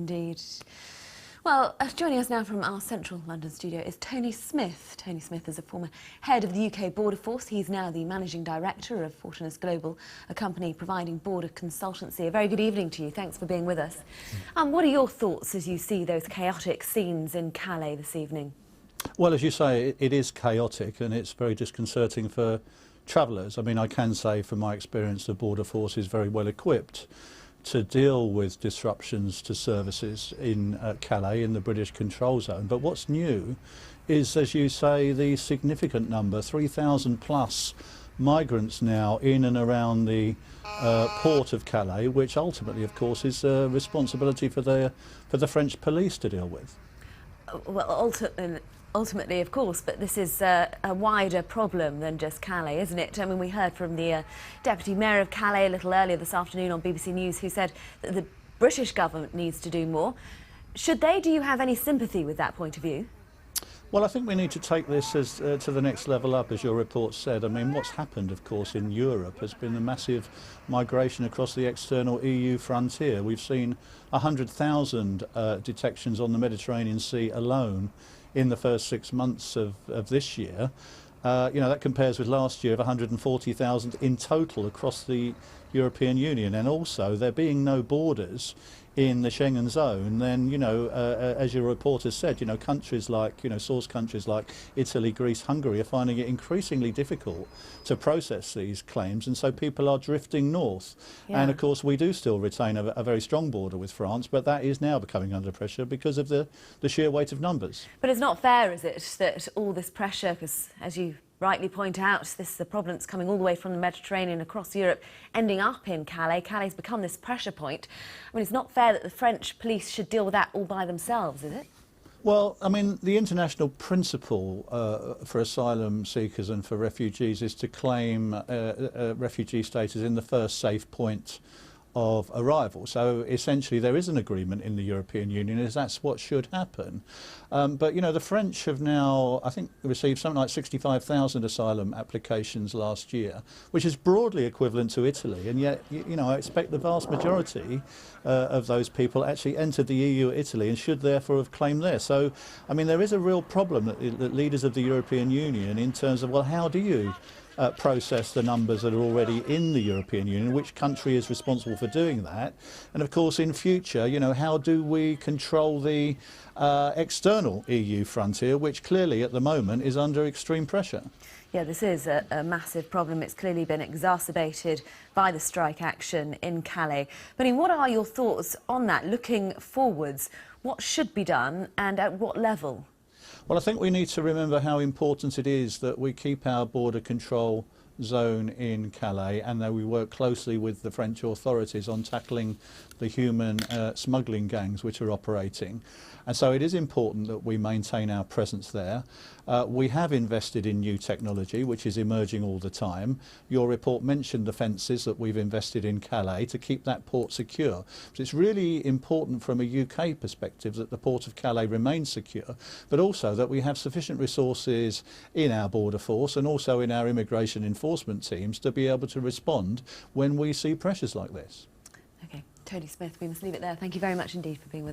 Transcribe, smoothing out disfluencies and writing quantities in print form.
Indeed. Well, joining us now from our central London studio is Tony Smith. Tony Smith is a former head of the UK Border Force. He's now the managing director of Fortinus Global, a company providing border consultancy. A very good evening to you. Thanks for being with us. What are your thoughts as you see those chaotic scenes in Calais this evening? Well, as you say, it is chaotic and it's very disconcerting for travellers. I mean, I can say from my experience the Border Force is very well equipped to deal with disruptions to services in Calais, in the British control zone. But what's new is, as you say, the significant number, 3,000 plus migrants now in and around the port of Calais, which ultimately, of course, is a responsibility for the French police to deal with. Well, ultimately, of course, but this is a wider problem than just Calais, isn't it? I mean, we heard from the Deputy Mayor of Calais a little earlier this afternoon on BBC News, who said that the British government needs to do more. Should they? Do you have any sympathy with that point of view? Well, I think we need to take this to the next level up, as your report said. I mean, what's happened, of course, in Europe has been a massive migration across the external EU frontier. We've seen 100,000 detections on the Mediterranean Sea alone in the first 6 months of this year. You know, that compares with last year of 140,000 in total across the European Union. And also, there being no borders in the Schengen zone, then, you know, as your reporter said, you know, countries like, you know, source countries like Italy, Greece, Hungary are finding it increasingly difficult to process these claims, and so people are drifting north. Yeah. And of course we do still retain a very strong border with France, but that is now becoming under pressure because of the sheer weight of numbers. But it's not fair, is it, that all this pressure, because as you rightly point out, this is a problem that's coming all the way from the Mediterranean across Europe, ending up in Calais. Calais become this pressure point. I mean, it's not fair that the French police should deal with that all by themselves, is it? Well, I mean, the international principle for asylum seekers and for refugees is to claim refugee status in the first safe point of arrival. So essentially there is an agreement in the European Union as that's what should happen. But you know, the French have now, I think, received something like 65,000 asylum applications last year, which is broadly equivalent to Italy, and yet you know, I expect the vast majority of those people actually entered the EU at Italy and should therefore have claimed there. So I mean, there is a real problem that leaders of the European Union in terms of, well, how do you process the numbers that are already in the European Union, which country is responsible for doing that, and of course in future, you know, how do we control the external EU frontier, which clearly at the moment is under extreme pressure. Yeah, this is a massive problem. It's clearly been exacerbated by the strike action in Calais. But I mean, what are your thoughts on that, looking forwards? What should be done and at what level? Well, I think we need to remember how important it is that we keep our border control zone in Calais and that we work closely with the French authorities on tackling the human smuggling gangs which are operating. And so it is important that we maintain our presence there. We have invested in new technology which is emerging all the time. Your report mentioned the fences that we've invested in Calais to keep that port secure. So it's really important from a UK perspective that the port of Calais remains secure, but also that we have sufficient resources in our border force and also in our immigration enforcement teams to be able to respond when we see pressures like this. OK, Tony Smith, we must leave it there. Thank you very much indeed for being with us.